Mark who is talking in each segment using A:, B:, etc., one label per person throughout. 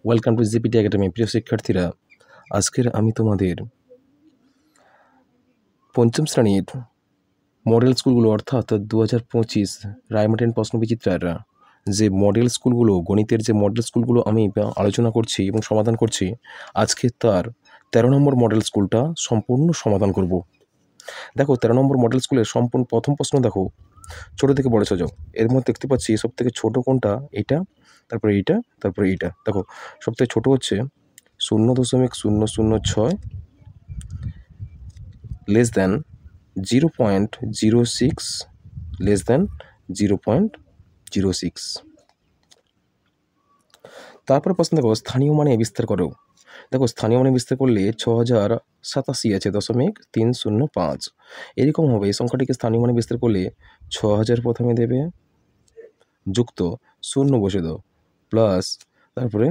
A: Welcome to GPT academy. প্রিয় শিক্ষার্থীরা, আজকের আমি তোমাদের পঞ্চম শ্রেণীর মডেল স্কুলগুলো অর্থাৎ 2025 রায়মার্টিন প্রশ্নবিচিত্রার যে মডেল স্কুলগুলো, গণিতের যে মডেল স্কুলগুলো আমি আলোচনা করছি এবং সমাধান করছি, আজকে তার 13 নম্বর মডেল স্কুলটা সম্পূর্ণ সমাধান করব। দেখো, 13 নম্বর মডেল স্কুলের সম্পূর্ণ প্রথম প্রশ্ন দেখো, ছোটো থেকে বড় সাজাও। এর মধ্যে দেখতে পাচ্ছি সব থেকে ছোটো কোনটা, এটা, তারপরে এইটা, তারপরে এইটা। দেখো, সব থেকে ছোটো হচ্ছে 0.006 লেস দ্যান 0.06 লেস দ্যান 0.06। তারপরে প্রশ্ন দেখো, স্থানীয় মানে বিস্তার করো। দেখো, স্থানীয় মানে বিস্তার করলে 6087 আছে 0.305। এরকম হবে, এই সংখ্যাটিকে স্থানীয় মানে বিস্তার করলে 6000 প্রথমে দেবে, যুক্ত শূন্য বসে দাও, প্লাস তারপরে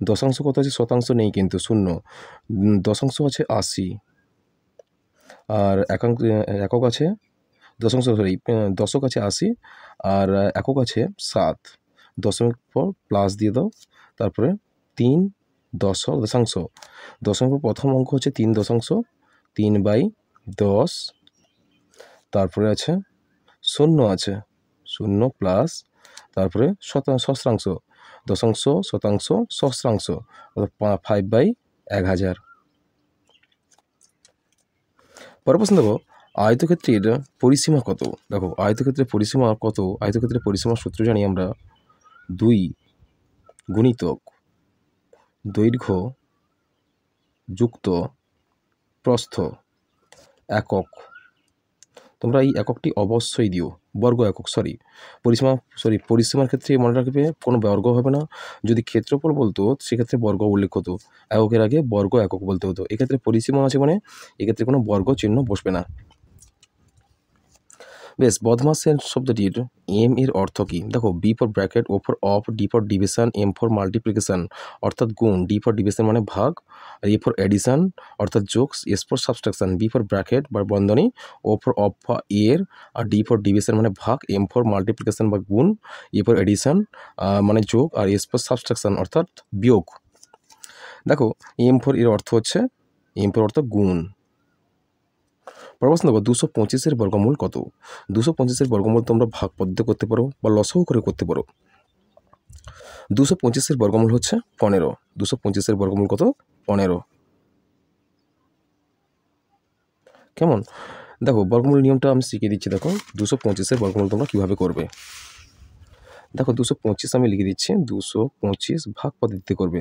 A: দশাংশ কত আছে, শতাংশ নেই কিন্তু শূন্য, দশাংশ আছে 80, আর একক আছে দশক আছে 80, আর একক আছে 7। দশমিক পর প্লাস দিয়ে দাও, তারপরে 3 দশাংশ। দশমিকের প্রথম অঙ্ক হচ্ছে 3.3/10, তারপরে আছে শূন্য আছে, শূন্য প্লাস তারপরে সহস্রাংশ, দশাংশ, শতাংশ, সহস্রাংশ, 5/1000। পরের প্রশ্ন দেখো, আয়তক্ষেত্রের পরিসীমা কত। দেখো, আয়তক্ষেত্রের পরিসীমা কত, আয়তক্ষেত্রের পরিসীমার সূত্র জানি আমরা, 2 গুণিতক দৈর্ঘ্য যুক্ত প্রস্থ একক। তোমরা এই এককটি অবশ্যই দিও, বর্গ একক। পরিসীমার ক্ষেত্রে মনে রাখবে কোনো বর্গ হবে না। যদি ক্ষেত্রফল বলতো সেক্ষেত্রে বর্গ উল্লেখ হতো, এককের আগে বর্গ একক বলতে হতো। এক্ষেত্রে পরিসীমা আছে মানে এক্ষেত্রে কোনো বর্গ চিহ্ন বসবে না। বেশ, বদমাসের শব্দটির এম এর অর্থ কী। দেখো, B for bracket, O for of, D for division, M for multiplication অর্থাৎ গুণ, ডি ফর ডিভিশন মানে ভাগ, এ ফর এডিশন অর্থাৎ যোগ, S for subtraction, B for bracket বা বন্ধনী, ও ফর অফ বা এর, আর ডি ফর ডিভিশন মানে ভাগ, এম ফর মাল্টিপ্লিকেশন বা গুণ, এ ফর এডিশন মানে যোগ, আর এস ফর সাবস্ট্রাকশন অর্থাৎ বিয়োগ। দেখো, এম ফর এর অর্থ হচ্ছে, এম ফর অর্থ গুণ। প্রশ্ন দেখো, 225-এর বর্গমূল কত। 225-এর বর্গমূল তোমরা ভাগ পদ্ধতি করতে পারো বা লসাগু করে করতে পারো। 225-এর বর্গমূল হচ্ছে 15। 225-এর বর্গমূল কত, 15। কেমন? দেখো, বর্গমূল নিয়মটা আমি শিখিয়ে দিচ্ছি। দেখো, 225-এর বর্গমূল তোমরা কীভাবে করবে। দেখো, 225 আমি লিখে দিচ্ছি, 225 ভাগ পদ্ধতিতে করবে।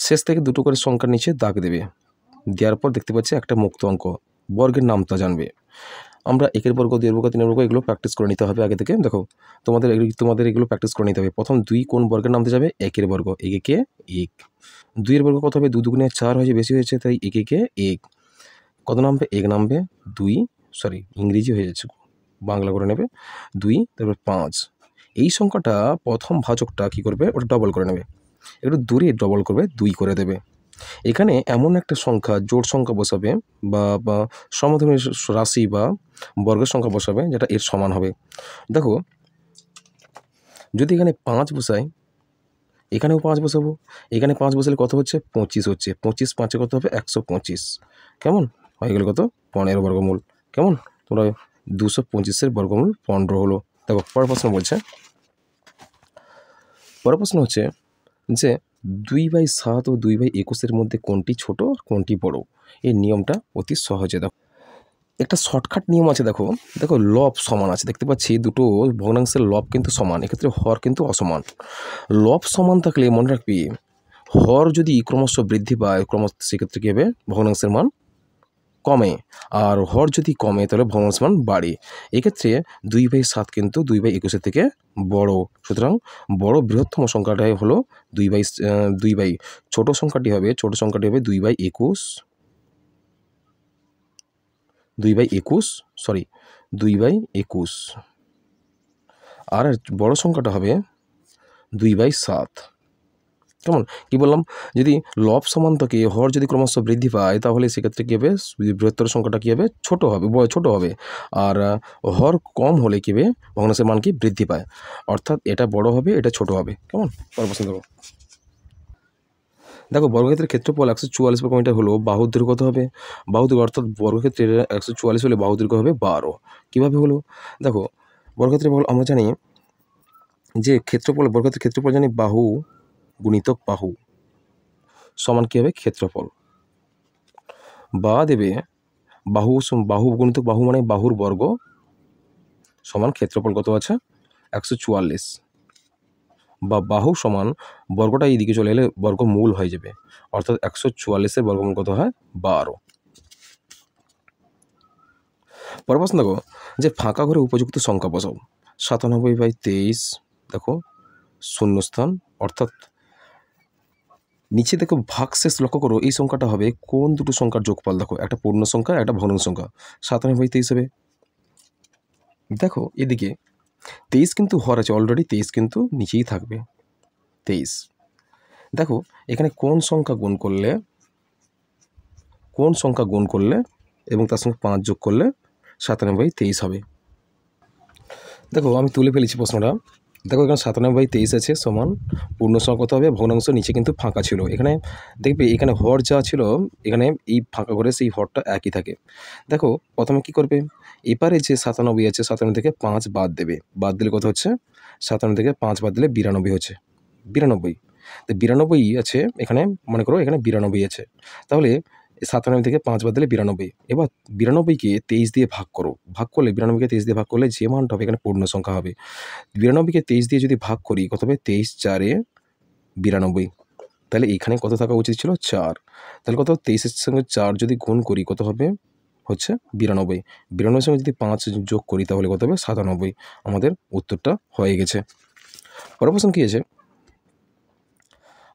A: শেষ থেকে দুটো করে সংখ্যার নিচে দাগ দেবে, দেওয়ার পর দেখতে পাচ্ছি একটা মুক্ত অঙ্ক, বর্গের নামটা জানবে। আমরা একের বর্গ, দুইয়ের বর্গ, তিনের বর্গ এগুলো প্র্যাকটিস করে নিতে হবে আগে থেকে। দেখো, তোমাদের এগুলো প্র্যাকটিস করে নিতে হবে। প্রথম 2 কোন বর্গের নামতে যাবে, একের বর্গ, একে 1। 2-এর বর্গ কত হবে, 2 দুগুণে 4 হয়েছে, বেশি হয়েছে, তাই একে 1। কত নামবে, 1 নামবে, 2, ইংরেজি হয়ে যাচ্ছে, বাংলা করে নেবে, 2, তারপর 5। এই সংখ্যাটা প্রথম ভাজকটা কী করবে, ওটা ডবল করে নেবে, একটু দূরে ডবল করবে, 2 করে দেবে। এখানে এমন একটা সংখ্যা, জোড় সংখ্যা বসাবে বা সমধর্মী রাশি বা বর্গের সংখ্যা বসাবে যেটা এর সমান হবে। দেখো, যদি এখানে 5 বসাই, এখানেও 5 বসাবো, এখানে 5 বসালে কত হচ্ছে, 25 হচ্ছে, 25 5-এ কত হবে, 125। কেমন হয়ে গেল, কত, 15 বর্গমূল। কেমন, তোমরা 225-এর বর্গমূল 15 হলো। দেখো, পরের প্রশ্ন বলছে, পরের প্রশ্ন হচ্ছে যে 2/7 ও 2/21-এর মধ্যে কোনটি ছোট আর কোনটি বড়। এই নিয়মটা অতি সহজে। দেখো, একটা শর্টকাট নিয়ম আছে। দেখো, লব সমান আছে, দেখতে পাচ্ছি দুটো ভগ্নাংশের লব কিন্তু সমান, এক্ষেত্রে হর কিন্তু অসমান। লব সমান থাকলে মনে রাখবি, হর যদি ক্রমশ বৃদ্ধি পায় সেক্ষেত্রে কী হবে, ভগ্নাংশের মান কমে, আর হর যদি কমে তাহলে ভগ্নাংশের মান বাড়ে। এক্ষেত্রে 2/7 কিন্তু 2/21-এর থেকে বড়, সুতরাং বড় বৃহত্তম সংখ্যাটাই হলো 2/, ছোট সংখ্যাটি হবে 2/21, 2/21, আর বড় সংখ্যাটা হবে 2/7। কেমন কী বললাম, যদি লব সমান্তকে হর যদি ক্রমশ বৃদ্ধি পায় তাহলে সেক্ষেত্রে কী হবে, বৃহত্তর সংখ্যাটা কী হবে, ছোটো হবে। আর হর কম হলে কী হবে, ভগ্নাংশের মান কি বৃদ্ধি পায়, অর্থাৎ এটা বড় হবে এটা ছোট হবে। কেমন, পছন্দ করো। দেখো বর্গক্ষেত্রের ক্ষেত্রফল 144 বর্গমিটার হলো বাহুর দৈর্ঘ্য কত হবে, বাহু দৈর্ঘ্য, অর্থাৎ বর্গক্ষেত্রের 144 হলে বাহু দৈর্ঘ্য হবে 12। কীভাবে হলো, দেখো বর্গক্ষেত্রে আমরা জানি যে বর্গক্ষেত্রের ক্ষেত্রফল জানি বাহু গুণিতক বাহু সমান কী হবে, ক্ষেত্রফল, বা দেবে বাহু গুণিতক বাহু মানে বাহুর বর্গ সমান ক্ষেত্রফল কত আছে 144, বা বাহু সমান বর্গটা এই দিকে চলে এলে বর্গমূল হয়ে যাবে, অর্থাৎ 144-এর বর্গমূল কত হয় 12। পরের প্রশ্ন দেখো যে ফাঁকা ঘরে উপযুক্ত সংখ্যা বসাও, 97/23, দেখো শূন্যস্থান, অর্থাৎ নিচে দেখো ভাগশেষ লক্ষ্য করো, এই সংখ্যাটা হবে কোন দুটো সংখ্যার যোগফল, দেখো একটা পূর্ণ সংখ্যা একটা ভগ্নাংশ সংখ্যা, 97/23 হবে। দেখো এদিকে 23 কিন্তু হর আছে অলরেডি, 23 কিন্তু নিচেই থাকবে 23। দেখো এখানে কোন সংখ্যা গুণ করলে এবং তার সঙ্গে 5 যোগ করলে 97/23 হবে। দেখো আমি তুলে ফেলেছি প্রশ্নটা। দেখো এখানে 97/23 আছে সমান পূর্ণ সংখ্যা কত হবে, ভগ্নাংশ নিচে কিন্তু ফাঁকা ছিল, এখানে দেখবে এখানে হর যা ছিল এখানে এই ফাঁকা করে সেই হরটা একই থাকে। দেখো প্রথমে কি করবে, এপারে যে 97 আছে 97 থেকে 5 বাদ দেবে, বাদ দিলে কত হচ্ছে, 97 থেকে 5 বাদ দিলে 92 হচ্ছে, 92। তো 92 আছে এখানে, মনে করো এখানে 92 আছে, তাহলে 97 থেকে 5 বাদ দিলে 92। এবার 92কে 23 দিয়ে ভাগ করো, ভাগ করলে 92কে 23 দিয়ে ভাগ করলে যে মানটা হবে এখানে পূর্ণ সংখ্যা হবে। 92কে 23 দিয়ে যদি ভাগ করি কত হবে, 23×4 = 92, তাহলে এখানে কত থাকা উচিত ছিল 4, তাহলে কত 23-এর সঙ্গে 4 যদি গুণ করি কত হবে, হচ্ছে 92, 92-এর সঙ্গে যদি 5 যোগ করি তাহলে কত হবে 97, আমাদের উত্তরটা হয়ে গেছে। পরের প্রশ্ন কী আছে,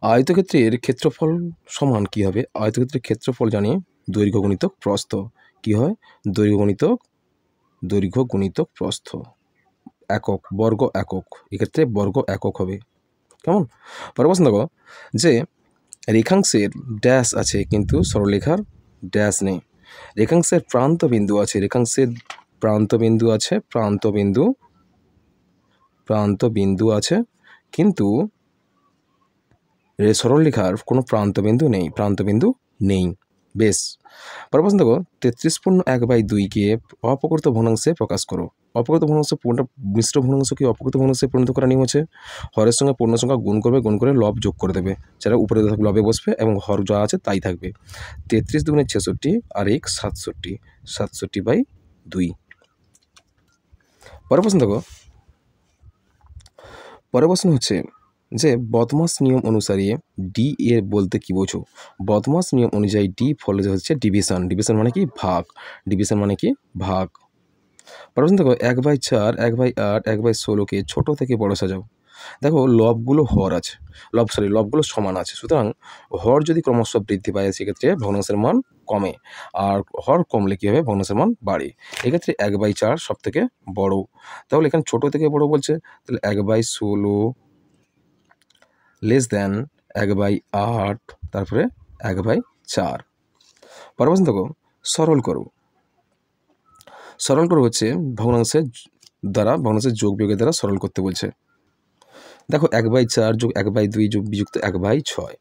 A: আয়তক্ষেত্রের ক্ষেত্রফল সমান কী হবে, আয়তক্ষেত্রের ক্ষেত্রফল জানি দৈর্ঘ্য গুণিতক প্রস্থ, কী হয়, দৈর্ঘ্য গুণিতক প্রস্থ, একক বর্গ একক, এক্ষেত্রে বর্গ একক হবে। কেমন, পরের প্রশ্ন দেখো যে রেখাংশের ড্যাশ আছে কিন্তু সরলরেখার ড্যাশ নেই, রেখাংশের প্রান্ত বিন্দু আছে, প্রান্ত বিন্দু আছে কিন্তু সরলরেখার কোনো প্রান্তবিন্দু নেই। বেশ, পরের প্রশ্ন দেখো 33.1/2কে অপ্রকৃত ভগ্নাংশে প্রকাশ করো, অপ্রকৃত ভগ্নাংশ মিশ্র ভগ্নাংশকে অপ্রকৃত ভগ্নাংশে পরিণত করার নিয়ম হচ্ছে হরের সঙ্গে পূর্ণ সংখ্যা গুণ করে লব যোগ করে দেবে, যারা উপরে লবে বসবে এবং হর যা আছে তাই থাকবে। 33 × 2 = 66 আর 1 67, 67/2। পরের প্রশ্ন দেখো, পরের প্রশ্ন হচ্ছে যে বদমাস নিয়ম অনুসারে ডি এর বলতে কি বোঝো, বদমাস নিয়ম অনুযায়ী ডি ফলে হচ্ছে ডিভিশন, মানে কি ভাগ। প্রশ্ন দেখো 1/4, 1/8, 1/16কে ছোট থেকে বড় সাজাও। দেখো লবগুলো লবগুলো সমান আছে, সুতরাং হর যদি ক্রমশ বৃদ্ধি পায় সেক্ষেত্রে ভগ্নাংশের মান কমে, আর হর কমলে কী হবে, ভগ্নাংশের মান বাড়ে। এক্ষেত্রে 1/4 সব থেকে বড়, তাহলে এখানে ছোট থেকে বড় বলছে, তাহলে 1/16 লেস দ্যান 1/8, তারপরে 1/4। পরের প্রশ্ন দেখো সরল করো হচ্ছে ভগ্নাংশের যোগ বিয়োগের দ্বারা সরল করতে বলছে। দেখো 1/4 যোগ 1/2 যোগ বিযুক্ত 1/6,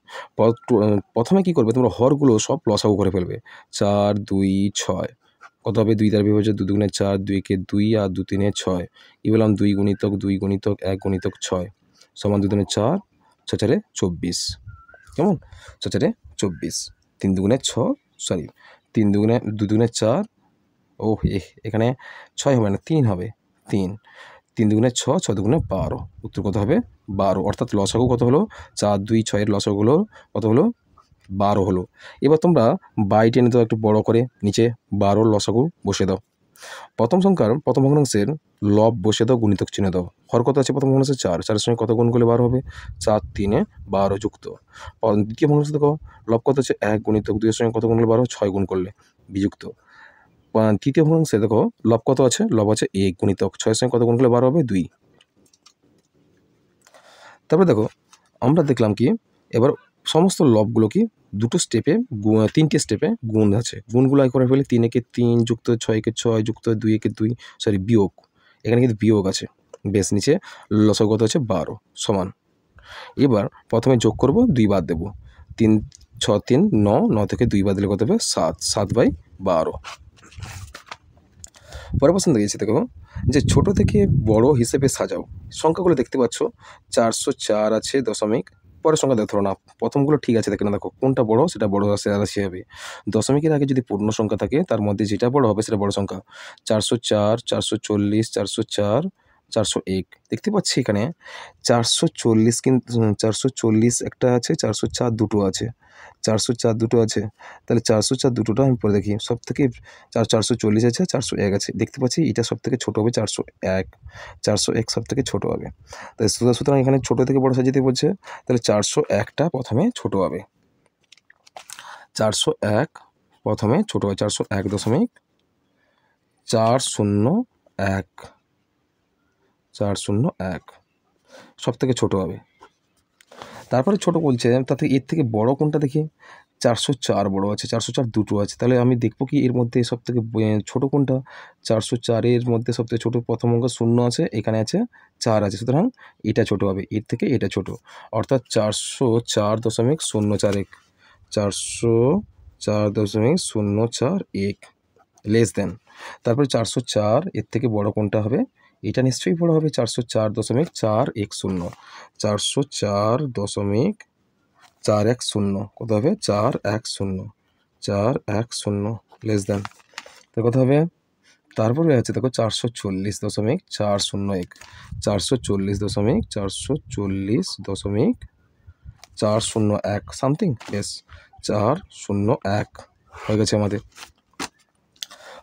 A: প্রথমে কি করবে, তোমরা হরগুলো সব লসাগু করে ফেলবে, 4, 2, 6 কত হবে, 2 দ্বারা বিভাজ্য, 2 × 4, 2-কে 2 আর 2 × 3 = 6, কি বললাম 2 × 2 × 1 × 6 সমান 2 × 4, 6 × 4 = 24, কেমন, 6 × 4 = 24, 3 × 2 = 6, 2 × 4, এখানে 6 হবে না 3 হবে, 3 × 6, 6 × 2 = 12, উত্তর কত হবে 12, অর্থাৎ লসাগু কত হলো, 4, 2, 6 লসাগু হলো কত হলো 12 হলো। এবার তোমরা বাই টেনে দাও একটু বড় করে, নিচে 12 লসাগু বসে দাও, প্রথম ভগ্নাংশের লব বসে দাও, গুণিতক চিহ্ন দাও, হর কত আছে প্রথম ভগ্নাংশে 4, 4-এর সঙ্গে কত গুণ করলে 12 হবে, 4, 3, 12 যুক্ত। দ্বিতীয় ভগ্নাংশে দেখো লব কত আছে 1, গুণিতক 2-এর সঙ্গে কত গুণ করলে 12, 6 গুণ করলে বিযুক্ত। তৃতীয় ভগ্নাংশে দেখো লব কত আছে, লব আছে 1, গুণিতক 6-এর সঙ্গে কত গুণ করলে 12 হবে, 2। তারপরে দেখো আমরা দেখলাম কি এবার সমস্ত লবগুলো কি দুটো স্টেপে, 3টে স্টেপে গুণ আছে। গুণগুলো করে ফেলে 3 একে 3 যুক্ত 6 একে 6 যুক্ত 2 একে 2, সরি বিয়োগ, এখানে কিন্তু বিয়োগ আছে। বেশ, নিচে লসাগু কত আছে 12 সমান। এবার প্রথমে যোগ করব, 2 বাদ দেবো, 3 6 3 9, 9 থেকে 2 বাদ দিলে কত হবে 7, 7/12। পরের প্রশ্ন দিয়েছি, দেখো যে ছোট থেকে বড় হিসেবে সাজাও। সংখ্যাগুলো দেখতে পাচ্ছ, 404 আছে দশমিক, পরের সংখ্যা দেখো না, প্রথমগুলো ঠিক আছে, দেখে না, দেখো কোনটা বড় সেটা বড় রাশি হবে। দশমিকের আগে যদি পূর্ণ সংখ্যা থাকে তার মধ্যে যেটা বড় হবে সেটা বড় সংখ্যা। 404, 440, 404, 401 দেখতে পাচ্ছি এখানে 440, কিন্তু 440 একটা আছে, 404 দুটো আছে, 404 দুটো আছে, তাহলে 404 দুটোটা আমি পরে দেখি। সব থেকে 440 আছে, 401 আছে, দেখতে পাচ্ছি এটা সব থেকে ছোটো হবে 401, 401 সব থেকে ছোটো হবে। তাই সুতরাং এখানে ছোটো থেকে বড় সাজাতে বলছে, তাহলে 401টা প্রথমে ছোটো হবে, 401 প্রথমে ছোটো হয়, 401.401, 401 সব থেকে ছোটো হবে। তারপরে ছোটো বলছে, তাতে এর থেকে বড় কোনটা দেখি, 404 বড় আছে, 404 দুটো আছে, তাহলে আমি দেখবো কি এর মধ্যে সব থেকে ছোটো কোনটা। 404-এর মধ্যে সব থেকে ছোটো প্রথম অঙ্ক 0 আছে, এখানে আছে 4 আছে, সুতরাং এটা ছোটো হবে, এর থেকে এটা ছোটো, অর্থাৎ 404.041, 404.041 লেস দেন। তারপরে 404 এর থেকে বড় কোনটা হবে, এটা নিশ্চয়ই বড় হবে, 404.410, 404.410 কত হবে 410, 410 লেস দেন, তো কত হবে। তারপরে আছে দেখো 440.401, 440.401 সামথিং, বেশ 401 হয়ে গেছে আমাদের।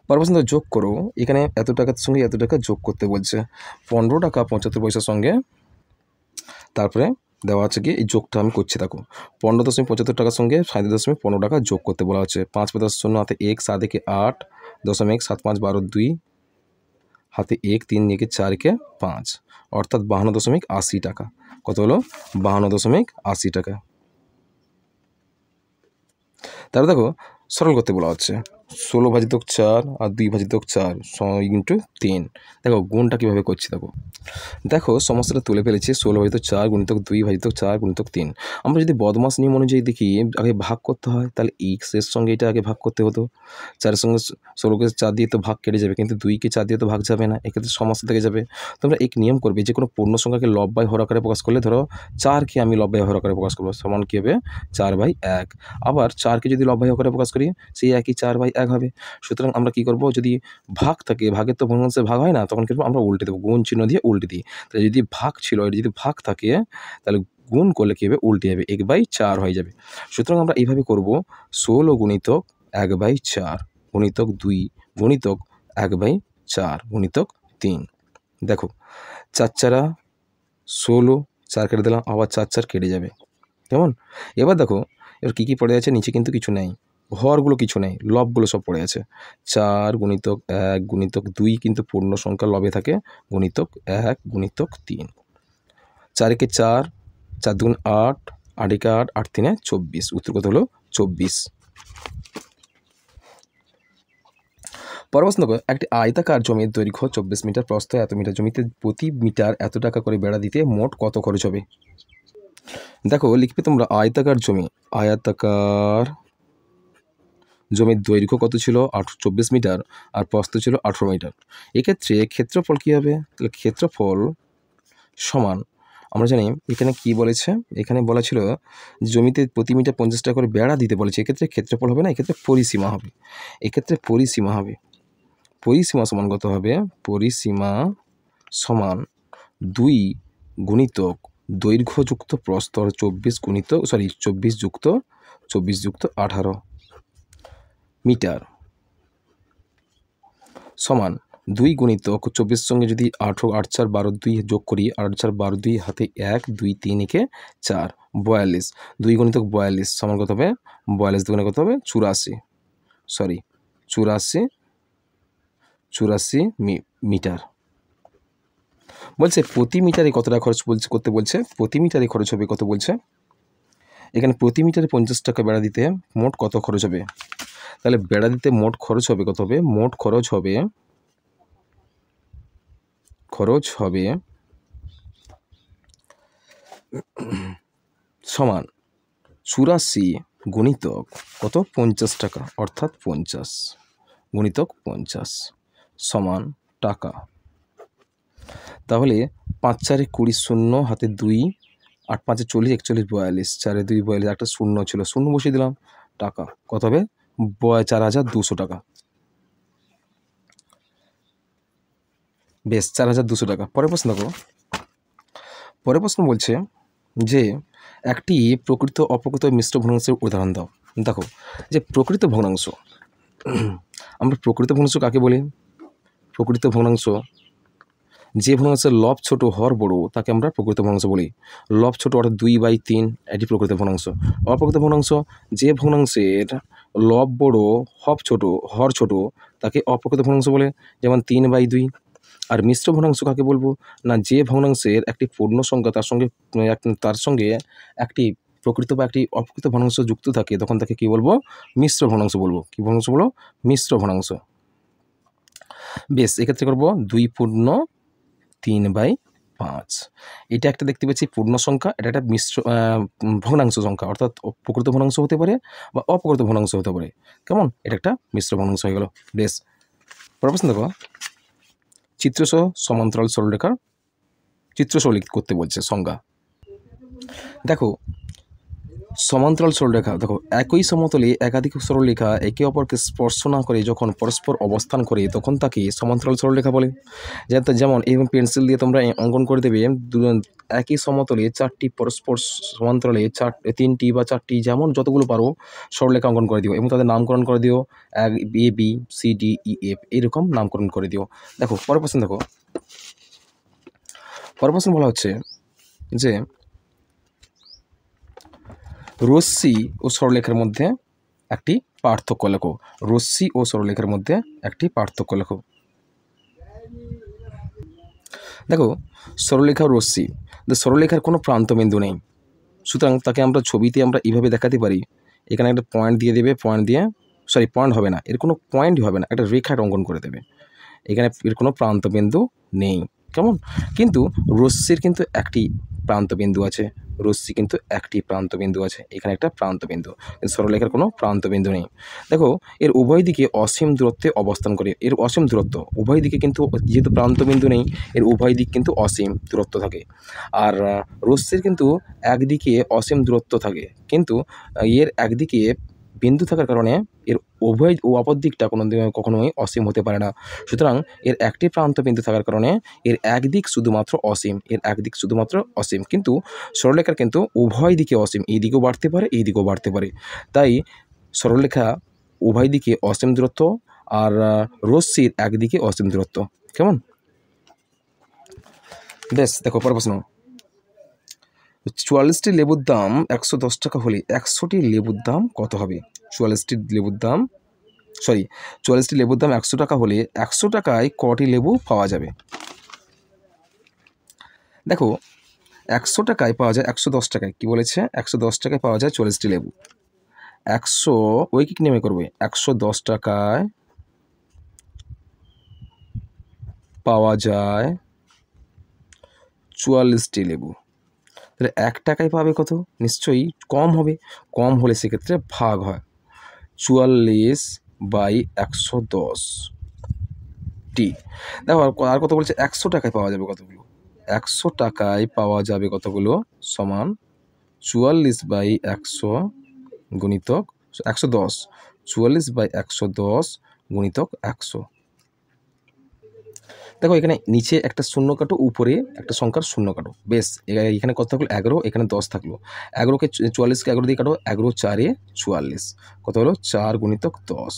A: পরবর্তী যোগ করো, এখানে এত টাকার সঙ্গে এত টাকা যোগ করতে বলছে, 15 টাকা 75 পয়সার সঙ্গে, তারপরে দেওয়া আছে কি এই যোগটা আমি করছি, দেখো 15.75 টাকার সঙ্গে 37.15 টাকা যোগ করতে বলা হচ্ছে। 5 × 10 0, হাতে 1, 7 × 8, 0.75 12 2, হাতে 1, 3 × 4 = 5, অর্থাৎ 52.80 টাকা। কত হলো 52.80 টাকা। তারপরে দেখো সরল করতে বলা হচ্ছে, 16/4 আর 2/4 × 3। দেখো গুণটা কীভাবে করছি, দেখো সমস্যাটা তুলে ফেলেছি, 16/4 × 2/4 × 3। আমরা যদি বদমাস নিয়ম অনুযায়ী দেখি, আগে ভাগ করতে হয়, তাহলে এক্সের সঙ্গে এটা আগে ভাগ করতে হতো, 4-এর সঙ্গে 16কে 4 দিয়ে তো ভাগ কেটে যাবে, কিন্তু 2কে 4 দিয়ে তো ভাগ যাবে না, এক্ষেত্রে সমস্যা থেকে যাবে। তোমরা এক নিয়ম করবে, যে কোনো পূর্ণ সংখ্যাকে লব বাই হর আকারে প্রকাশ করলে, ধরো 4কে আমি লব বাই হর আকারে প্রকাশ করবো, সমান কী হবে 4/1। আবার 4কে যদি লব বাই আকারে প্রকাশ করি, সেই একই 4/1 হবে। সুতরাং আমরা কী করবো, যদি ভাগ থাকে, ভাগের তো ভগ্নাংশে ভাগ হয় না, তখন কিন্তু আমরা উল্টে দেবো, গুণ চিহ্ন দিয়ে উল্টে দিই। তাহলে যদি ভাগ ছিল, এটা যদি ভাগ থাকে, তাহলে গুণ করলে কী হবে, উল্টে যাবে, 1/4 হয়ে যাবে। সুতরাং আমরা এইভাবে করব, 16 গুণিতক 1/4 গুণিতক 2 গুণিতক 1/4 গুণিতক 3। দেখো 4 4 16, 4 কেটে দিলাম, আবার 4 4 কেটে যাবে, কেমন। এবার দেখো এবার কী কী পড়ে আছে, নিচে কিন্তু কিছু নেই, হরগুলো কিছু নেই, লবগুলো সব পড়ে আছে। 4 গুণিতক 1 গুণিতক 2 কিন্তু পূর্ণ সংখ্যা লবে থাকে, গুণিতক 1 গুণিতক 3। 4 একে 4, 4 2 8, 8 একে 8, 8 3 24, উত্তর কত হলো 24। পরবর্তী একটি আয়তাকার জমির দৈর্ঘ্য 24 মিটার, প্রস্থ এত মিটার, জমিতে প্রতি মিটার এত টাকা করে বেড়া দিতে মোট কত খরচ হবে। দেখো লিখবে তোমরা, আয়তাকার জমির দৈর্ঘ্য কত ছিল 24 মিটার, আর প্রস্থ ছিল 18 মিটার। এক্ষেত্রে ক্ষেত্রফল কী হবে, তাহলে ক্ষেত্রফল সমান, আমরা জানি এখানে কি বলেছে, এখানে বলা ছিল জমিতে প্রতি মিটার 50 টাকা করে বেড়া দিতে বলেছে, এক্ষেত্রে ক্ষেত্রফল হবে না, এক্ষেত্রে পরিসীমা হবে, এক্ষেত্রে পরিসীমা হবে। পরিসীমা সমান কত হবে, পরিসীমা সমান 2 গুণিতক দৈর্ঘ্যযুক্ত প্রস্থ, 24 যুক্ত 18 মিটার, সমান 2 গুণিতক 24 সঙ্গে যদি 18, 8 4 12 2 যোগ করি, 8 4 12 2 হাতে 1 2 3 একে 4 42, 2 গুণিতক 42 সমান কত হবে, 42 দুগুণে কত হবে 84 মিটার। বলছে প্রতি মিটারে কত টাকা খরচ করতে বলছে, প্রতি মিটারে খরচ হবে কত বলছে, এখানে প্রতি মিটারে 50 টাকা বেড়া দিতে মোট কত খরচ হবে? তাহলে বেড়া দিতে মোট খরচ হবে কত হবে? মোট খরচ হবে সমান 84 গুণিতক কত? 50 টাকা, অর্থাৎ 50 গুণিতক 50 সমান টাকা। তাহলে 5 4 20 শূন্য হাতে 2, 8 5 40 41 42, 4 2 42, একটা শূন্য ছিল, শূন্য বসিয়ে দিলাম, টাকা কত হবে? 4200 টাকা। বেশ, 4200 টাকা। পরের প্রশ্ন দেখো। পরের প্রশ্ন বলছে যে একটি প্রকৃত অপ্রকৃত মিশ্র ভগ্নাংশের উদাহরণ দাও। দেখো, যে প্রকৃত ভগ্নাংশ, আমরা প্রকৃত ভগ্নাংশ কাকে বলি? প্রকৃত ভগ্নাংশ যে ভগ্নাংশের লব ছোট হর বড় তাকে আমরা প্রকৃত ভগ্নাংশ বলি। লব ছোট অর্থাৎ 2/3, এটি প্রকৃত ভগ্নাংশ। অপ্রকৃত ভগ্নাংশ যে ভগ্নাংশের লব বড় হর ছোট তাকে অপ্রকৃত ভগ্নাংশ বলে, যেমন 3/2। আর মিশ্র ভগ্নাংশ কাকে বলবো? না, যে ভগ্নাংশের একটি পূর্ণ সংখ্যা তার সঙ্গে একটি প্রকৃত বা একটি অপ্রকৃত ভগ্নাংশ যুক্ত থাকে, তখন তাকে কি বলবো? মিশ্র ভগ্নাংশ বলবো। কি ভগ্নাংশ বলো? মিশ্র ভগ্নাংশ। বেশ, এক্ষেত্রে করবো 2/3/5। এটা একটা দেখতে পাচ্ছি পূর্ণ সংখ্যা, এটা একটা মিশ্র ভগ্নাংশ সংখ্যা, অর্থাৎ প্রকৃত ভগ্নাংশ হতে পারে বা অপ্রকৃত ভগ্নাংশ হতে পারে। কেমন? এটা একটা মিশ্র ভগ্নাংশ হয়ে গেল। বেশ, পরের প্রশ্ন দেখো। চিত্রসহ সমান্তরাল সরলরেখার চিত্রসহ করতে বলছে সংজ্ঞা। দেখো, সমান্তরাল সরলরেখা, দেখো একই সমতলে একাধিক সরলরেখা একে অপরকে স্পর্শ না করে যখন পরস্পর অবস্থান করে তখন তাকে সমান্তরাল সরলরেখা বলে। যেমন এই পেন্সিল দিয়ে তোমরা অঙ্কন করে দেবে একই সমতলে 4টি পরস্পর সমান্তরালে 3টি বা 4টি, যেমন যতগুলো পারো সরলরেখা অঙ্কন করে দিও এবং তাদের নামকরণ করে দিও, ABCDEF এরকম নামকরণ করে দিও। দেখো পরের প্রশ্ন দেখো। পরের প্রশ্ন বলা হচ্ছে যে রশ্মি ও সরলরেখার মধ্যে একটি পার্থক্য লেখো। রশ্মি ও সরলরেখার মধ্যে একটি পার্থক্য লেখো। দেখো, সরলরেখা ও রশ্মি, সরলরেখার কোনো প্রান্তবিন্দু নেই, সুতরাং তাকে আমরা ছবিতে আমরা এইভাবে দেখাতে পারি। এখানে একটা পয়েন্ট দিয়ে দেবে, পয়েন্ট হবে না, এর কোনো পয়েন্টই হবে না, একটা রেখা অঙ্কন করে দেবে। এখানে এর কোনো প্রান্তবিন্দু নেই। কেমন? কিন্তু রশ্মির কিন্তু একটি প্রান্তবিন্দু আছে, রশ্মি কিন্তু একটি প্রান্তবিন্দু আছে, এখানে একটা প্রান্তবিন্দু, সরলরেখার কোনো প্রান্তবিন্দু নেই। দেখো, এর উভয় দিকে অসীম দূরত্বে অবস্থান করে, এর অসীম দূরত্ব উভয় দিকে, কিন্তু যেহেতু প্রান্তবিন্দু নেই এর উভয় দিক কিন্তু অসীম দূরত্ব থাকে। আর রশ্মির কিন্তু একদিকে অসীম দূরত্ব থাকে, কিন্তু এর একদিকে বিন্দু থাকার কারণে এর উভয় ও অপর দিকটা কখনোই অসীম হতে পারে না। সুতরাং এর একটি প্রান্ত বিন্দু থাকার কারণে এর একদিক শুধুমাত্র অসীম, কিন্তু সরলরেখার কিন্তু উভয় দিকে অসীম, এই দিকেও বাড়তে পারে এই দিকেও বাড়তে পারে। তাই সরলরেখা উভয় দিকে অসীম দূরত্ব, আর রশ্মির একদিকে অসীম দূরত্ব। কেমন? বেশ, দেখো পরের প্রশ্ন। 44টি লেবুর দাম 110 টাকা হলে 100টি লেবুর দাম কত হবে? 44টি লেবুর দাম 100 টাকা হলে 100 টাকায় কটি লেবু পাওয়া যাবে? দেখো, 100 টাকায় পাওয়া যায় 110 টাকায়, কি বলেছে? 110 টাকায় পাওয়া যায় 44টি লেবু। 100 ঐকিক নেমে করবে, 110 টাকায় পাওয়া যায় 44টি লেবু। তাহলে 1 টাকায় পাবে কত? নিশ্চয়ই কম হবে, কম হলে সেক্ষেত্রে ভাগ হয়, 44/110টি। দেখো আর কত বলছে? 100 টাকায় পাওয়া যাবে কতগুলো? 100 টাকায় পাওয়া যাবে কতগুলো সমান 44/100 গুণিতক 110, 44/110 গুণিতক 100। দেখো, এখানে নিচে একটা শূন্য কাটো, উপরে একটা সংখ্যার শূন্য কাটো। বেশ, এখানে কত থাকলো? 11, এখানে 10 থাকলো। 11কে 44কে 11 দিয়ে কাটো, 11 4 44, কত হলো? 4 গুণিতক 10।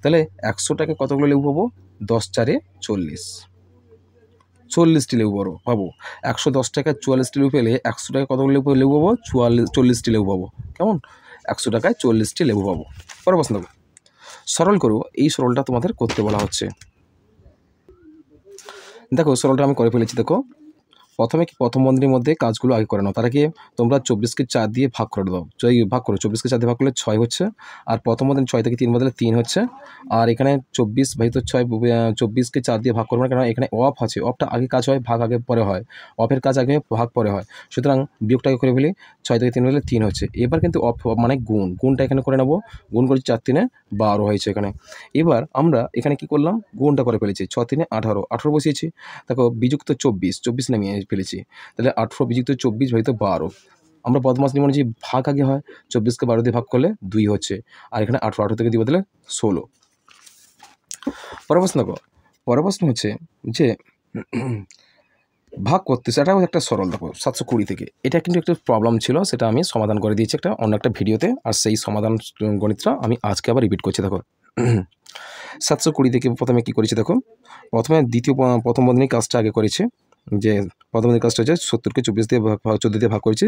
A: তাহলে 100 টাকায় কতগুলো লেবু পাবো? 10 4 40, 40টি লেবু পাবো। 110 টাকায় 44টি লেবু পেলে 100 টাকায় কতগুলো লেবু পাবো? 40টি লেবু পাবো। কেমন? 100 টাকায় 40টি লেবু পাবো। পরের প্রশ্ন দেখো। সরল করো, এই সরলটা তোমাদের করতে বলা হচ্ছে। দেখো, সরলটা আমি করে ফেলেছি। দেখো, প্রথমে কি প্রথম বন্ধনীর মধ্যে কাজগুলো আগে করে নাও। তার আগে তোমরা 24কে 4 দিয়ে ভাগ করে দাও। ভাগ করো, 24কে 4 দিয়ে ভাগ করলে 6 হচ্ছে। আর প্রথম বন্ধনী 6 থেকে 3 বদলে 3 হচ্ছে। আর এখানে 24 ভাজিত 6, 24কে 4 দিয়ে ভাগ করবো না, কারণ এখানে অফ আছে। অফটা আগে কাজ হয়, ভাগ আগে পরে হয়। অফের কাজ আগে, ভাগ পরে হয়। সুতরাং বিয়োগটা আগে করে ফেলি, 6 থেকে 3 বদলে 3 হচ্ছে। এবার কিন্তু অফ মানে গুণটা এখানে করে নেবো। গুণ করেছি 4 3 12 হয়েছে এখানে। এবার আমরা এখানে কি করলাম, গুণটা করে ফেলেছি। 6 3 18, 18 বসিয়েছি। দেখো বিযুক্ত 24 নামিয়ে ফেলেছি। তাহলে 18 বিযুক্ত 24 ভাজিত 12। আমরা বদমাস নিয়ম অনুযায়ী ভাগ আগে হয়, 24কে 12 দিয়ে ভাগ করলে 2 হচ্ছে। আর এখানে 18 থেকে 2 বদলে 16। পরের প্রশ্ন দেখো, পরের প্রশ্ন হচ্ছে যে ভাগ করতেছে, এটাও একটা সরল। দেখো 720 থেকে, এটা কিন্তু একটা প্রবলেম ছিল, সেটা আমি সমাধান করে দিয়েছি অন্য একটা ভিডিওতে। আর সেই সমাধান গণিতটা আমি আজকে আবার রিপিট করছি। দেখো 720 থেকে প্রথমে কি করেছি, দেখো প্রথমে প্রথম বন্ধনীর কাজটা আগে করেছি। যে প্রথম বন্ধনীর কাজটা হচ্ছে 70কে 24 দিয়ে 14 দিয়ে ভাগ করেছি,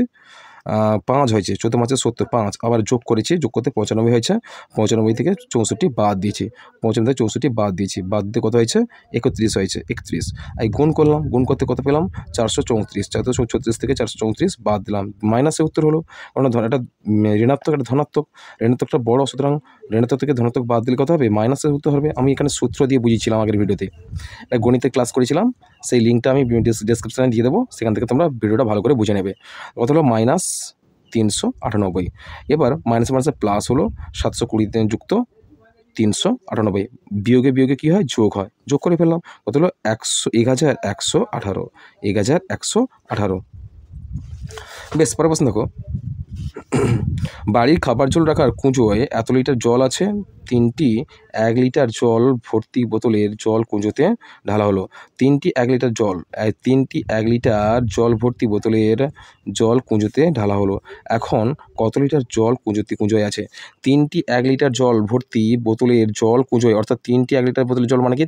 A: 5 হয়েছে। 14 5 70, 5 আবার যোগ করেছি, যোগ করতে 95 হয়েছে। 95 থেকে 64 বাদ দিয়েছি, 95 থেকে 64 বাদ দিয়েছি, বাদ দিয়ে কত হয়েছে, 31 হয়েছে, 31। এই গুণ করলাম, গুণ করতে কত পেলাম, 434। 434 থেকে 434 বাদ দিলাম, মাইনাসে উত্তর হলো। কারণ এটা ঋণাত্মক, এটা ধনাত্মক, ঋণাত্মকটা বড়, সুতরাং ঋণাত্মক থেকে ধনাত্মক বাদ দিলে কত হবে, মাইনাসে উত্তর হবে। আমি এখানে সূত্র দিয়ে বুঝিয়েছিলাম আগের ভিডিওতে, একটা গণিতের ক্লাস করেছিলাম, সেই লিঙ্কটা আমি ডেসক্রিপশানে দিয়ে দেবো, সেখান থেকে তোমরা ভিডিওটা ভালো করে বুঝে নেবে। কত হলো, -398। এবার মাইনাসে মাইনাসে প্লাস হলো, 720 যুক্ত 398। বিয়োগে বিয়োগে কী হয়, যোগ হয়, যোগ করে ফেললাম। কত হলো, 1118। 1118। বেশ, পরের প্রশ্ন দেখো, বাড়ির খাবার জল রাখার কুঁজোয় এত লিটার জল আছে। 3টি 1 লিটার জল ভর্তি বোতলের জল কুঁজোতে ঢালা হলো। 3টি 1 লিটার জল 3টি 1 লিটার জল ভর্তি বোতলের জল কুঁজোতে ঢালা হলো। এখন কত লিটার জল কুঁজোয় আছে। 3টি 1 লিটার জল ভর্তি বোতলের জল কুঁজোয়, অর্থাৎ 3টি 1 লিটার বোতলের জল মানে কি,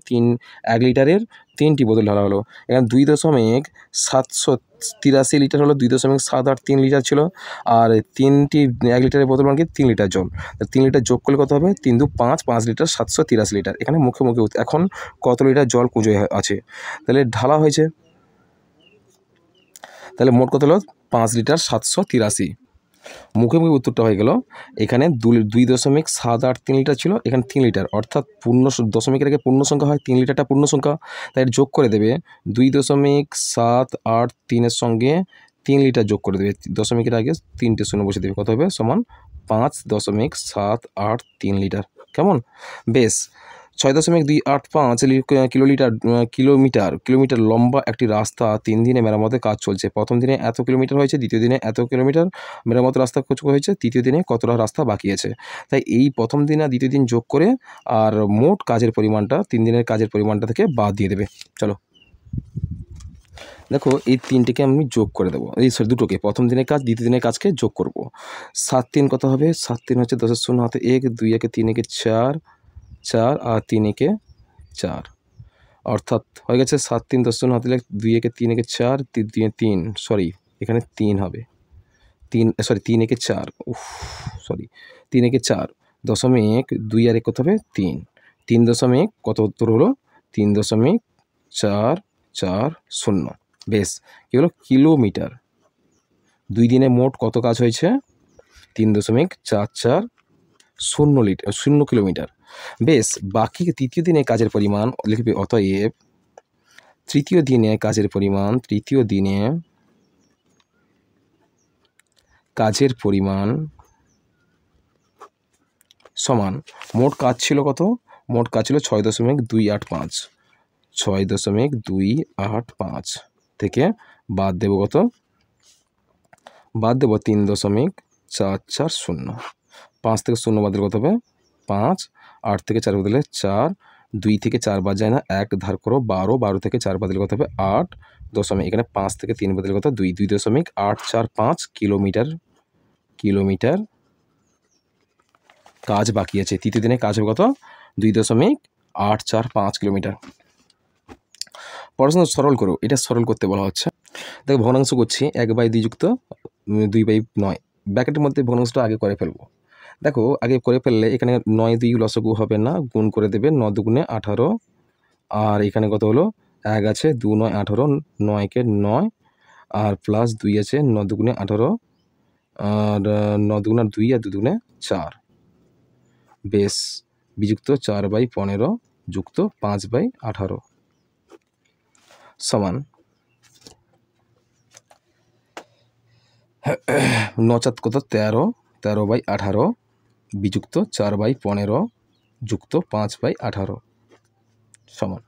A: 1 লিটারের 3টি বোতল ঢালা হলো। এখানে 2.783 লিটার হলো, 2.783 লিটার ছিল। আর 3টি 1 লিটারের বোতল মানে কি 3 লিটার জল। 3 লিটার যোগ করলে কত হবে, 3 2 5, 5 লিটার 783 লিটার। এখানে মুখে মুখে এখন কত লিটার জল কুঁজোয় আছে, তাহলে ঢালা হয়েছে, তাহলে মোট কত হলো, 5 লিটার 783। মুখে মুখে উত্তরটা হয়ে গেল। এখানে 2.783 লিটার ছিল, এখানে 3 লিটার, অর্থাৎ পূর্ণ দশমিকের আগে পূর্ণ সংখ্যা হয়, 3 লিটারটা পূর্ণ সংখ্যা, তাই যোগ করে দেবে 2.783-এর সঙ্গে 3 লিটার যোগ করে দেবে, দশমিকের আগে 3টে শূন্য বসে দেবে, কত হবে, সমান 5.783 লিটার। কেমন, বেশ। 6.285 কিলোমিটার লম্বা একটি রাস্তা 3 দিনে মেরামতের কাজ চলছে। প্রথম দিনে এত কিলোমিটার হয়েছে, দ্বিতীয় দিনে এত কিলোমিটার মেরামত রাস্তা হয়েছে, তৃতীয় দিনে কতটা রাস্তা বাকি আছে। তাই এই প্রথম দিন আর দ্বিতীয় দিন যোগ করে আর মোট কাজের পরিমাণটা 3 দিনের কাজের পরিমাণটা থেকে বাদ দিয়ে দেবে। চলো দেখো, এই 3টিকে আমি যোগ করে দেবো, দুটোকে, প্রথম দিনের কাজ দ্বিতীয় দিনের কাজকে যোগ করব। 7 3 কত হবে, 7 3 হচ্ছে 10 শূন্য হাতে 1, 2 1 3 1 4, 4 আর 3 1 4, অর্থাৎ হয়ে গেছে 7 3 10 শূন্য হাতে 2 1 3 1 4, 3 সরি এখানে 3 হবে, 3 1 4, 3 1 4 দশমিক 2 আর 1 কত হবে, 3 3 দশমিক কত উত্তর হলো, 3.440। বেশ, কী হলো, কিলোমিটার। 2 দিনে মোট কত কাজ হয়েছে, 3.440 কিলোমিটার। বেশ, বাকি তৃতীয় দিনে কাজের পরিমাণ লিখবে, অতএব তৃতীয় দিনে কাজের পরিমাণ সমান মোট কাজ ছিল কত, মোট কাজ ছিল 6.285, 6.285 থেকে বাদ দেব কত, বাদ দেব 3.440। 5 থেকে 0 বাদ দিলে কত হবে, 5, 8 থেকে 4 বদলে 4, 2 থেকে 4 বাদ যায় না, 1 ধার করো, 12, 12 থেকে 4 বাদ দিলে কত হবে, 8 দশমিক, এখানে 5 থেকে 3 বাদ দিলে কত, 2, 2.845 কিলোমিটার কাজ বাকি আছে। তৃতীয় দিনে কাজ হবে কত, 2.845 কিলোমিটার। পড়াশোনা সরল করো, এটা সরল করতে বলা হচ্ছে। দেখো ভগ্নাংশ করছি, 1/2 যুক্ত 2/9, ব্র্যাকেটের মধ্যে ভগ্নাংশটা আগে করে ফেলবো। দেখো আগে করে ফেললে এখানে 9 2 লসগু হবে না, গুণ করে দেবে, 9 2 18, আর এখানে কত হলো, 1 আছে, 2 9 18, 9 কে 9, আর প্লাস 2 আছে, 9 দুগুণে 18, আর 9 দুগুণে 2 আর 2 দুগুণে 4, বেশ বিযুক্ত 4/15 যুক্ত 5/18 সমান 9 কত 13, 13/18 বিযুক্ত 4/15 যুক্ত 5/18 সমান।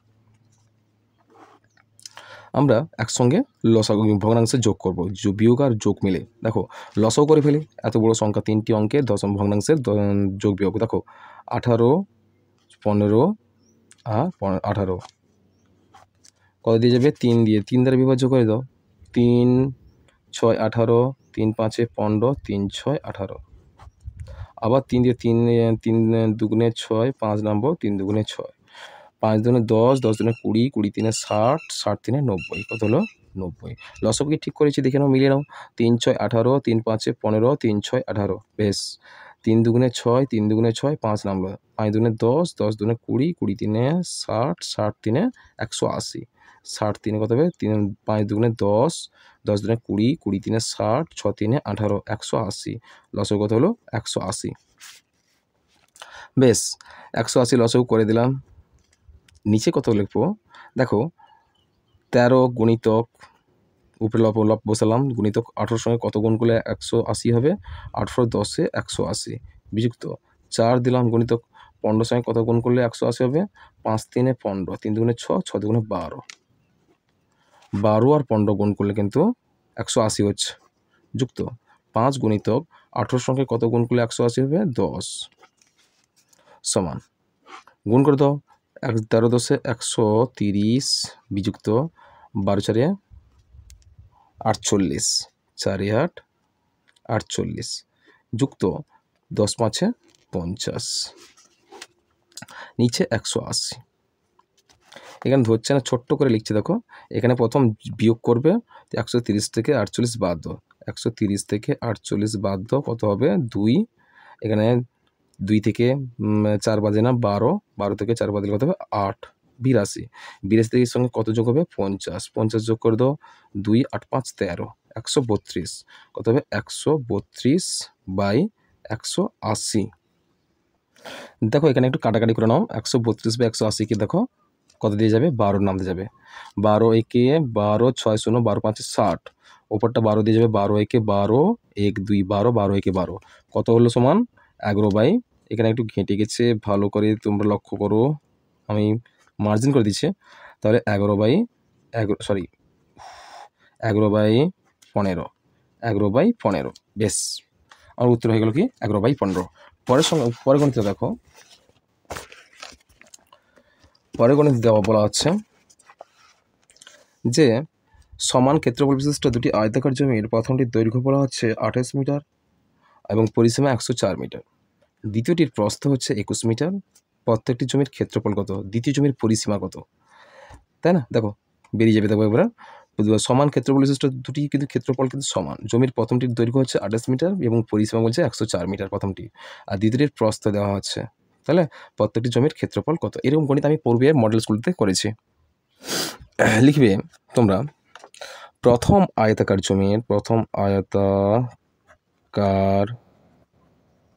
A: আমরা একসঙ্গে লসাগু ভগ্নাংশে যোগ করব, বিয়োগ আর যোগ মিলে। দেখো লসাগু করে ফেলি, এত বড় সংখ্যা 3টি অঙ্কের দশম ভগ্নাংশের যোগ বিয়োগ। দেখো 18, 15 আর 18 কত দিয়ে যাবে? 3 দিয়ে, 3 দ্বারা বিভাজ্য করে দাও। 3, 6, 18, 3, 5, 15, 3, 6, 18, আবার 3 দিয়ে, 3 দুগুণে 6, 5 নামবো, 3 দুগুণে 6, 5 দুগুণে 10, 10 দুগুণে 20, 20 3 60, 60 3 90, কত হলো? 90। লসাগুকে ঠিক করেছি, দেখে নাও, মিলিয়ে নাও। 3, 6, 18, 3, 5, 15, 3, 6, 18, বেশ 3 দুগুণে 6, 3 দুগুণে 6, 5 নামলো, 5 দুগুণে 10, 10 দুগুণে 20, 20 3 60, 60 3 180, 60 3 কত হবে? 5 দুগুণে 10, 10 দুগুণে 20, 20 3 60, 6 3 18, 180। লসাগু কত হলো? 180। বেশ 180 লসাগু করে দিলাম। নিচে কত লিখবো? দেখো 13 গুণিতক, উপরে লব বসালাম, গুণিতক 18 সঙ্গে কত গুণ করলে 180 হবে? 18 10 180 বিযুক্ত 4 দিলাম, গুণিতক 15 সঙ্গে কত গুণ করলে 180 হবে? 5 3 15, 3 দুগুণে 6, 6 দুগুণে 12, 12 আর 15 গুণ করলে কিন্তু 180 হচ্ছে, যুক্ত 5 গুণিতক 18 সঙ্গে কত গুণ করলে 180 হবে? 10 সমান, গুণ করে দাও, 13 10 130 বিযুক্ত 12 4 48, 4 8 48 যুক্ত 10 5 50, নিচে 180। এখানে ধরছে না, ছোট্ট করে লিখছে। দেখো এখানে প্রথম বিয়োগ করবে, 130 থেকে 48 বাদ দাও, 130 থেকে 48 বাদ দাও, কত হবে? 2। এখানে 2 থেকে 4 বাজে না, 12, 12 থেকে 4 বাদ দিলে কত হবে? 8, 82, 82 থেকে সঙ্গে কত যোগ হবে? 50, 50 যোগ করে দাও, 2 8 5 13, 132, কত হবে? 132/180। দেখো এখানে একটু কাটাকাটি করে নাও, 132/180 কে দেখো কত দিয়ে যাবে? 12 নাম দিয়ে যাবে। 12 একে 12, 6 0, 12 5 60, ওপরটা 12 দিয়ে যাবে, 12 একে 12, 1 2 12, 12 একে 12, কত হলো? সমান 11 এখানে একটু ঘেঁটে গেছে, ভালো করে তোমরা লক্ষ্য করো, আমি মার্জিন করে দিচ্ছি। তাহলে 11/15, 11/15, বেশ আমার উত্তর হয়ে গেল কি? 11/15। পরের গণিতে দেখো, পরের গণিতে দেওয়া বলা হচ্ছে যে সমান ক্ষেত্রফল বিশিষ্ট দুটি আয়তাকার জমির প্রথমটির দৈর্ঘ্য বলা হচ্ছে 28 মিটার এবং পরিসীমা 104 মিটার, দ্বিতীয়টির প্রস্থ হচ্ছে 21 মিটার, প্রত্যেকটি জমির ক্ষেত্রফল কত? দ্বিতীয় জমির পরিসীমা কত? তাই না? দেখো বেরিয়ে যাবে। দেখো এবার সমান ক্ষেত্রফল বিশিষ্ট দুটি কিন্তু ক্ষেত্রফল কিন্তু সমান। জমির প্রথমটির দৈর্ঘ্য হচ্ছে 28 মিটার এবং পরিসীমা বলছে 104 মিটার প্রথমটি, আর দ্বিতীয়টির প্রস্থ দেওয়া হচ্ছে। তাহলে প্রত্যেকটি জমির ক্ষেত্রফল কত? এরকম গণিত আমি পূর্বে মডেল স্কুলতে করেছি। লিখবে তোমরা, প্রথম আয়তাকার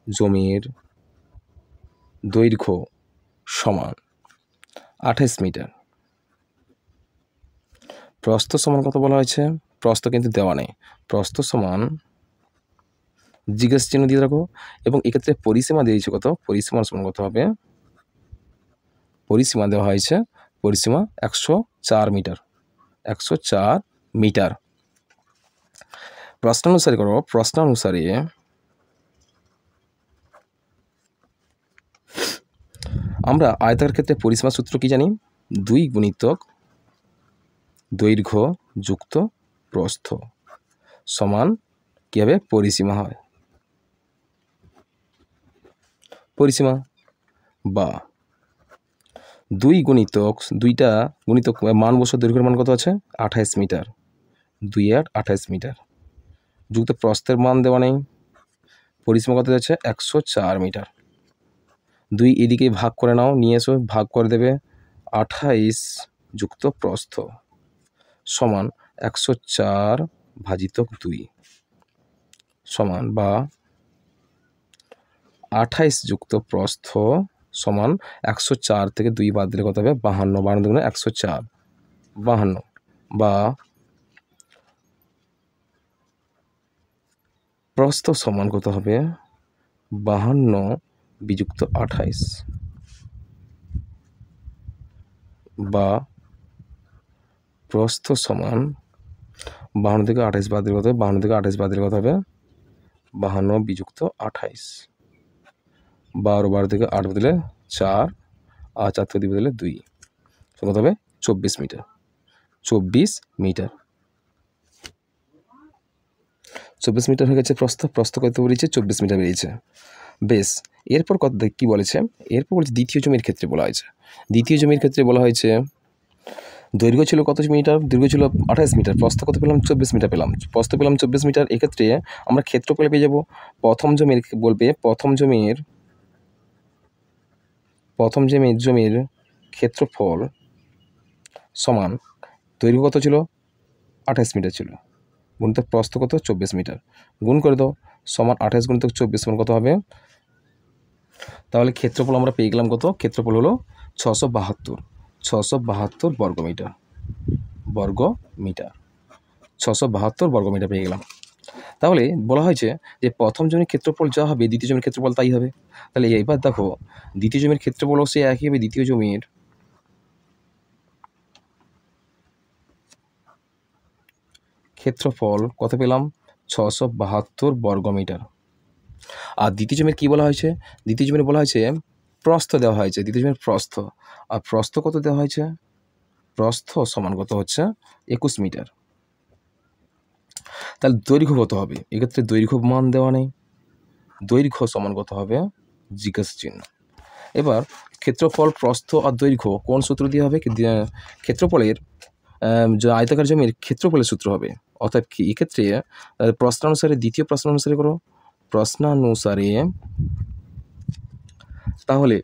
A: জমির দৈর্ঘ্য সমান 28 মিটার, প্রস্থ সমান কত বলা হয়েছে? প্রস্থ কিন্তু দেওয়া নেই, প্রস্থ সমান জিজ্ঞাসা চিহ্ন দিয়ে রাখো, এবং এক্ষেত্রে পরিসীমা দিয়েছে কত? পরিসীমার সমান কত হবে? পরিসীমা দেওয়া হয়েছে, পরিসীমা 104 মিটার, 104 মিটার। প্রশ্নানুসারে করো, প্রশ্নানুসারে আমরা আয়তাকার ক্ষেত্রে পরিসীমা সূত্র কি জানি? 2 গুণিতক দৈর্ঘ্য যুক্ত প্রস্থ সমান কি হবে? পরিসীমা হয়। পরিসীমা বা 2 গুণিতক, দুইটা গুণিতক মান বসে, দৈর্ঘ্যের মান কত আছে? 28 মিটার, 2 8 28 মিটার যুক্ত প্রস্থের মান দেওয়া নেই, পরিসীমা কত যাচ্ছে? 104 মিটার। 2 এদিকে ভাগ করে নাও, নিয়ে এসো, ভাগ করে দেবে, 28 যুক্ত প্রস্থ সমান 104 ভাজিতক 2 সমান, বা 28 যুক্ত প্রস্থ সমান 104 থেকে 2 বাদ দিলে কত হবে 52, 52 দুগুণে 104, 52, বা প্রস্থ সমান কত হবে 52 বিযুক্ত 28, বা প্রস্থ সমান 52 থেকে 28 বাদ দিলে কত হবে 52 থেকে 28 বাদ দিলে কত হবে 52 বিযুক্ত 28, 12 থেকে 8 দিলে 4, আর 4 থেকে 2 দিলে 2, কত হবে 24 মিটার। 24 মিটার 24 মিটার হয়ে গেছে প্রস্থ। প্রস্থ কত বেরিয়েছে 24 মিটার বেরিয়েছে। বেশ, এরপর কত কি বলেছে, এরপর বলছে দ্বিতীয় জমির ক্ষেত্রে বলা হয়েছে। দ্বিতীয় জমির ক্ষেত্রে বলা হয়েছে দৈর্ঘ্য ছিল কত মিটার, দৈর্ঘ্য ছিল 28 মিটার, প্রস্থ কত পেলাম 24 মিটার পেলাম, প্রস্থ পেলাম 24 মিটার। এক্ষেত্রে আমরা ক্ষেত্রফল পেয়ে যাব। প্রথম জমির বলবে প্রথম জমির ক্ষেত্রফল সমান দৈর্ঘ্য কত ছিল 28 মিটার ছিল, গুণিতক প্রস্থ কত 24 মিটার, গুণ করে দাও, সমান 28 গুণিতক 24 সমান কত হবে। তাহলে ক্ষেত্রফল আমরা পেয়ে গেলাম কত, ক্ষেত্রফল হলো 672 বর্গমিটার, 672 বর্গমিটার পেয়ে গেলাম। তাহলে বলা হয়েছে যে প্রথম জমির ক্ষেত্রফল যা হবে দ্বিতীয় জমির ক্ষেত্রফল তাই হবে। তাহলে এবার দেখো দ্বিতীয় জমির ক্ষেত্রফল সে একই হবে, দ্বিতীয় জমির ক্ষেত্রফল কত পেলাম 672 বর্গমিটার। আর দ্বিতীয় জমির কী বলা হয়েছে, দ্বিতীয় জমির বলা হয়েছে প্রস্থ দেওয়া হয়েছে, দ্বিতীয় জমির প্রস্থ, আর প্রস্থ কত দেওয়া হয়েছে, প্রস্থ সমান কত হচ্ছে 21 মিটার। তাহলে দৈর্ঘ্য কত হবে, এক্ষেত্রে দৈর্ঘ্য মান দেওয়া নেই, দৈর্ঘ্য সমান কত হবে জিজ্ঞাসা চিহ্ন। এবার ক্ষেত্রফল, প্রস্থ আর দৈর্ঘ্য কোন সূত্র দিয়ে হবে, ক্ষেত্রফলের যে আয়তাকার জমির ক্ষেত্রফলের সূত্র হবে। অর্থাৎ কি এক্ষেত্রে প্রশ্নানুসারে, দ্বিতীয় প্রশ্নানুসারে করো, প্রশ্নানুসারে তাহলে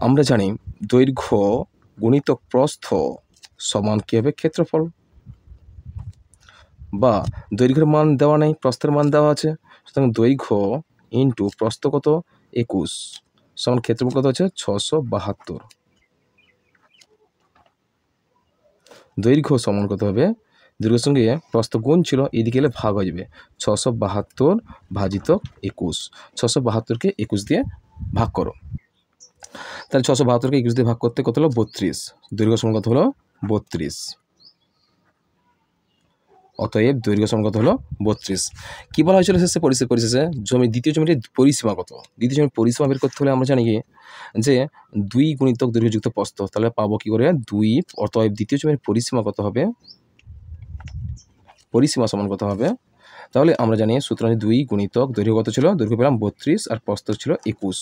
A: আমরা জানি দৈর্ঘ্য গুণিতক প্রস্থ সমান কী হবে ক্ষেত্রফল, বা দৈর্ঘ্যের মান দেওয়া নেই, প্রস্থের মান দেওয়া আছে, সুতরাং দৈর্ঘ্য ইন্টু প্রস্থ কত 21 সমান ক্ষেত্রফল কত হচ্ছে 672। দৈর্ঘ্য সমান কত হবে, দৈর্ঘ্যের সঙ্গে প্রস্থ গুণ ছিল, এদিকে এলে ভাগ হয়ে যাবে, 672 ভাজিতক 21, 672কে 21 দিয়ে ভাগ করো। তাহলে 672কে 21 দিয়ে ভাগ করতে কত হলো 32, দৈর্ঘ্য সমান কত হলো 32, অতএব দৈর্ঘ্য সমান কত হলো 32। কী বলা হয়েছিল শেষে, পরিশেষে দ্বিতীয় জমিটির পরিসীমা কত, দ্বিতীয় জমির পরিসীমা বের করতে হলে আমরা জানি কি যে 2 গুণিতক দৈর্ঘ্যযুক্ত প্রস্থ, তাহলে পাবো কি করে 2, অতএব দ্বিতীয় জমির পরিসীমা কত হবে, পরিসীমা সমান কত হবে, তাহলে আমরা জানি সূত্র 2 গুণিতক দৈর্ঘ্য কত ছিল, দৈর্ঘ্য পেলাম 32 আর প্রস্থ ছিল 21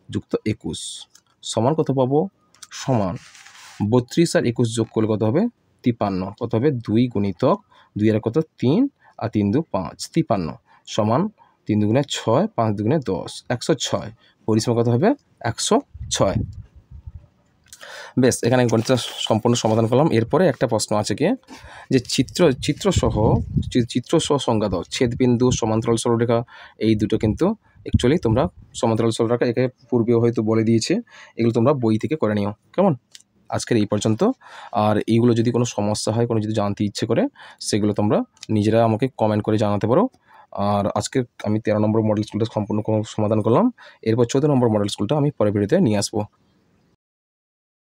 A: যুক্ত 21 সমান কত পাবো, সমান 32 আর 21 যোগ করলে কত হবে 53, কত হবে 2 গুণিতক 2 আর কত 3 আর 3 2 5, 53 সমান 3 দুগুণে 6, 5 দুগুণে 10, 106, পরিসীমা কত হবে 106। বেশ, এখানে গণিতটা সম্পূর্ণ সমাধান করলাম। এরপরে একটা প্রশ্ন আছে কি যে চিত্রসহ সংজ্ঞা দাও, ছেদবিন্দু, সমান্তরাল সরলরেখা, এই দুটো কিন্তু অ্যাকচুয়ালি তোমরা সমান্তরাল সরলরেখা একে পূর্বেও হয়তো বলে দিয়েছে, এগুলো তোমরা বই থেকে করে নিও। কেমন, আজকের এই পর্যন্ত। আর এইগুলো যদি কোনো সমস্যা হয়, কোনো যদি জানতে ইচ্ছে করে, সেগুলো তোমরা নিজেরা আমাকে কমেন্ট করে জানাতে পারো। আর আজকে আমি 13 নম্বর মডেল স্কুলটা সম্পূর্ণ সমাধান করলাম। এরপর 14 নম্বর মডেল স্কুলটা আমি পরের ভিডিওতে নিয়ে আসবো।